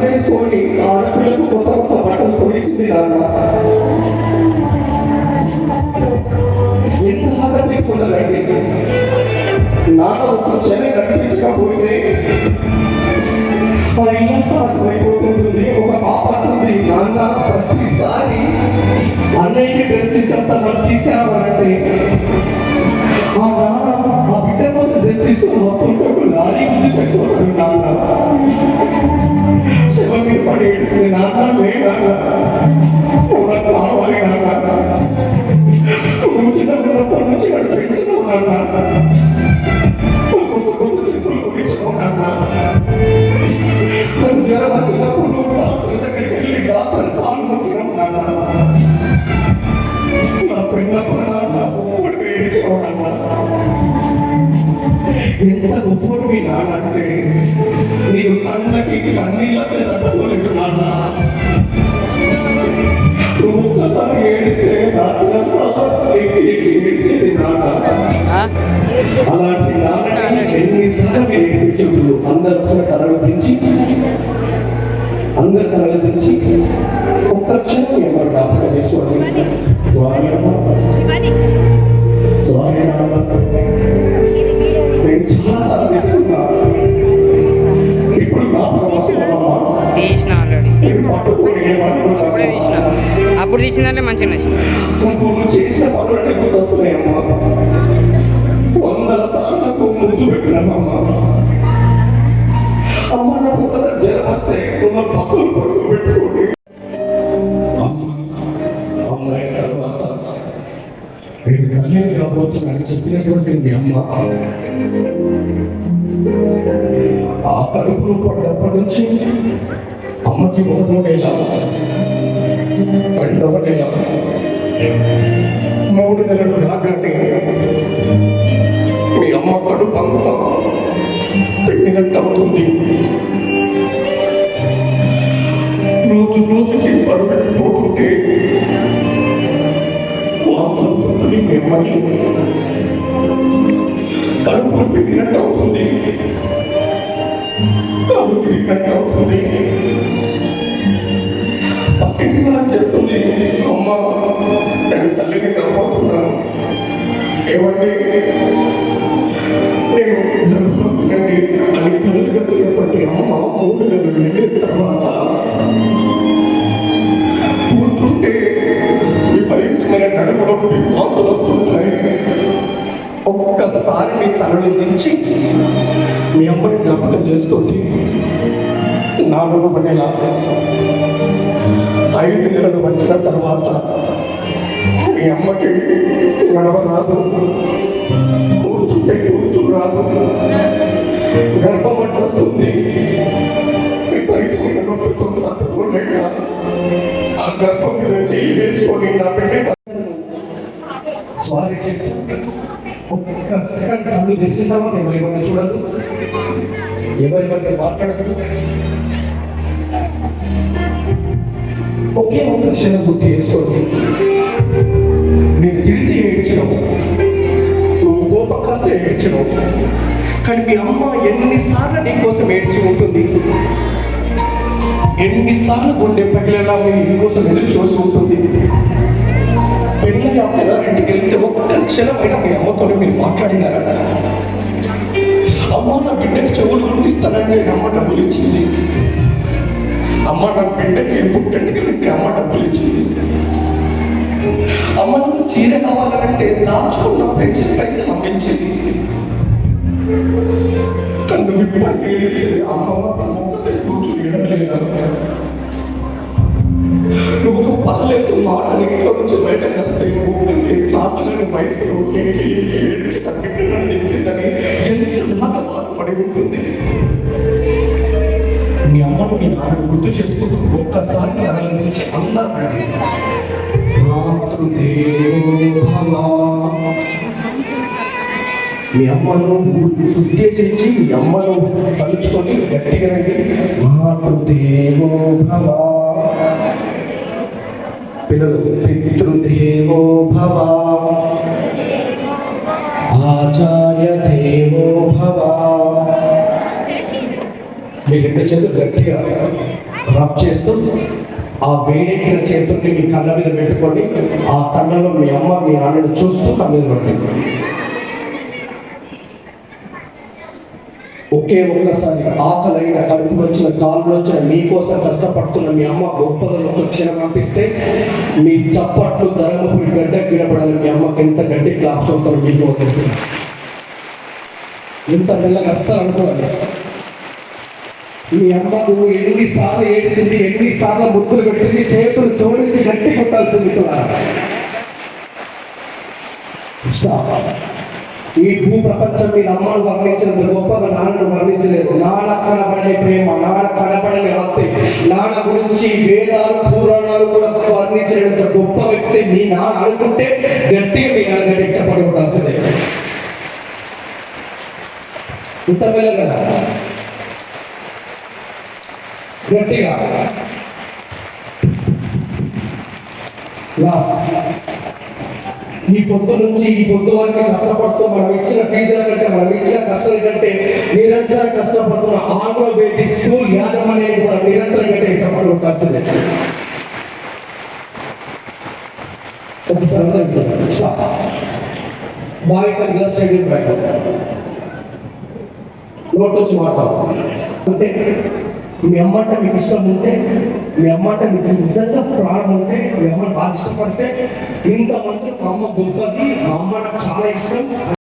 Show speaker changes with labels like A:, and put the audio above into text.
A: వేసుకొని ఆడపిల్లకు కొత్త కొత్త బట్టలు కొనిచ్చింది నాన్న. ఎంత ఆగలేకుండాలండి నాన్న ఒక క్షణం కనిపించకపోతే ఆ ఇల్లంతా అయిపోతుంది. ఒక పాప అంటుంది, నాన్న ప్రతిసారి అన్నయ్యకి డ్రెస్ తీసేస్తాను తీసావనంటే ఆ నాన్న ఆ బిడ్డ కోసం డ్రెస్ తీసుకొని వస్తుంటే లారీ ముందు చెప్పుకుంటాడు. నాన్న శివ మీద పడి ఏడుస్తుంది. నాన్న లే నాన్న, నువ్వు నాకు కావాలి నాన్న, నువ్వు చిన్నప్పటి నుంచి నడిపించినావు నాన్న, చెప్పులు కుడించినావు నాన్న. నాకు జ్వరం వచ్చినప్పుడు డాక్టర్ దగ్గరికి వెళ్ళి డాక్టర్ కాలు మొక్కినావు నాన్న. నా పెళ్ళప్పుడు నాన్న ఒప్పుడు ఏడిచావు నాన్న. ఎంత గొప్పడు మీ నాన్న అంటే నీకు కళ్ళకి కన్నీళ్ళు అసలు తట్టుకోలేడు నాన్న. నువ్వు ఒక్కసారి ఏడిస్తే రాత్రంతా ఏడ్చేది నాన్న. అలాంటి నాన్న ఎన్నిసార్లు ఏడిపించుడు. అందరూ ఒకసారి తరలు దించి ఒక్క క్షణం ఎవరు జ్ఞాపకం చేసుకోండి. స్వామి అమ్మ, స్వామి నాన్న, నేను చాలాసార్లు తీసుకున్నా. ఇప్పుడు
B: తీసిన ఆల్రెడీ అప్పుడే తీసిన. అప్పుడు తీసిందంటే మంచిగా నచ్చింది.
A: చేసిన పనులన్నీ గుర్తొస్తున్నాయమ్మా. 100 సార్లు నాకు ముందు పెట్టినామమ్మా. అమ్మ నాకు ఒకసారి జ్వరం వస్తే ఉన్న పక్కలు పడుకు పెట్టుకోండి. అమ్మాయి తర్వాత నేను తల్లిని కాబోతున్నానని చెప్పినటువంటి మీ అమ్మ ఆ కడుపులో పడ్డప్పటి నుంచి అమ్మకి 1వ నెల, 2వ నెల, 3 నెలలు రాగానే మీ అమ్మ కడుపు అంతా పెట్టినట్టు అవుతుంది. రోజుకి బరువెక్కిపోతుంటే వాంతులవుతుంది. మీ అమ్మకి కడుపులు పెట్టినట్టు అవుతుంది, కడుపు తిరిగినట్టు అవుతుంది. పక్కింటి మనం చెప్తుంది, అమ్మ నేను తల్లిని కాబోతున్నాను, ఏమండి నేను గర్భవతినండి అని కలుగతున్నటువంటి అమ్మ 3 నెలలు నిండిన తర్వాత కూర్చుంటే విపరీతమైన నడుములో వాంతులు వస్తుంటాయి. ఒక్కసారి మీ తలని దించి మీ అమ్మని జ్ఞాపకం చేసుకోండి. 4వ నెల 5 నెలలు వచ్చిన తర్వాత మీ అమ్మకి నడవరాదు, కూర్చురాదు, గర్భం వస్తుంది. విపరీతమైన నొప్పితో తట్టుకోలేక ఆ గర్భం మీద చేయి వేసుకొని నా బిడ్డ స్వారీ చెప్తూ ఒక్క సెకండ్ కళ్ళు తెరిచిన తర్వాత ఎవరివన్నీ చూడదు, ఎవరివన్నీ మాట్లాడదు. ఒకే ఒక క్షణం గుర్తు చేసుకోండి. నేను తిరిగి ఏడ్చినావు, నువ్వు కోపకాస్తే ఏడ్చినావు, కానీ మీ అమ్మ ఎన్నిసార్లు నీ కోసం ఏడ్చి ఉంటుంది, ఎన్నిసార్లు గుండె పగిలేలా నీ కోసం ఎదురు చూసి ఉంటుంది. పెళ్ళి అమ్మగారింటికి వెళ్తే ఒక్క క్షణమైనా మీ అమ్మతో మీరు మాట్లాడినారా? అమ్మ నా బిడ్డకి చెవులు గుర్తిస్తానంటే అమ్మ డబ్బులు ఇచ్చింది, అమ్మ నా బిడ్డకి పుట్టంటికి అమ్మ డబ్బులు ఇచ్చింది, అమ్మ నాకు చీర కావాలంటే దాచుకున్న పెన్షన్ పైసలు అమ్మించింది. కన్ను విప్పటి ఏడిస్తే అమ్మమ్మ తన కూర్చుని ఎడలేదా? నువ్వు ఒక పర్లేదు మాటలు ఇంట్లో నుంచి బయటకు వస్తే నువ్వు చాతలని వయసులో ఏడ్చిందని ఎంత బాధపడి ఉంటుంది. మీ అమ్మను మీ నాన్నను గుర్తు చేసుకుంటూ ఒక్కసారి తరలించి అందరూ మీ అమ్మను ఉద్దేశించి మీ అమ్మను తలుచుకొని గట్టిగా మాతృదేవో భవ, పిల్లలు పితృదేవో భవ, ఆచార్య దేవో భవ, మీ రెండు చేతులు గట్టిగా రబ్ చేస్తూ ఆ వేడెక్కిన చేతుల్ని మీ కళ్ళ మీద పెట్టుకోండి. ఆ కళ్ళలో మీ అమ్మ మీ నాన్నని చూస్తూ కళ్ళని పట్టండి. ఒకే ఒక్కసారి ఆకలైన కడుపులో వచ్చిన కాళ్ళు వచ్చిన మీకోసం కష్టపడుతున్న మీ అమ్మ గొప్పదని ఒక క్షణం పంపిస్తే మీ చప్పట్లు ధర్మపురి గడ్డ వినపడాలి. మీ అమ్మకి ఎంత గడ్డి క్లాప్స్ అవుతారో మీకు వదిలేస్తుంది. ఇంత మెల్లగా అస్సలు అనుకోవాలి. మీ అమ్మ నువ్వు ఎన్నిసార్లు ఏడ్చింది, ఎన్నిసార్లు ముద్దులు పెట్టింది, చేతులు జోడించి గట్టి కొట్టాల్సింది కూడా. ఈ భూ ప్రపంచం మీద అమ్మను వర్ణించినంత గొప్పగా నాన్నను వర్ణించలేదు. నాన్న కనబడని ప్రేమ, నాన్న కనబడని ఆస్తి, నాన్న గురించి వేదాలు పురాణాలు కూడా వర్ణించినంత గొప్ప వ్యక్తి మీ నాన్న అనుకుంటే గట్టిగా మీ నాన్న గట్టించబడి ఉండాల్సిందే. ఇంత మెల్లగా గట్టిగా ఈ పొద్దు నుంచి ఈ పొద్దు వరకు కష్టపడుతూ మనం ఇచ్చిన ఫీజుల కంటే మనం ఇచ్చిన కష్టాల కంటే నిరంతరం కష్టపడుతున్న ఆంగ్ల వేది స్కూల్ యాజమాన్యాన్ని కూడా నిరంతరం కంటే చెప్పడం ఉండాల్సిందే. ఒకసారి బాయ్స్ అండ్ గర్ల్స్ స్టేడియం బయట నోట్ వచ్చి మాట్లాడు అంటే మీ అమ్మ అంటే మీకు ఇష్టం ఉంటే, మీ అమ్మ అంటే మీకు నిజంగా ప్రాణం ఉంటే, మీ అమ్మని బాగా ఇష్టపడితే ఇంతమంది మా అమ్మ గొప్పది, మా అమ్మ నాకు చాలా ఇష్టం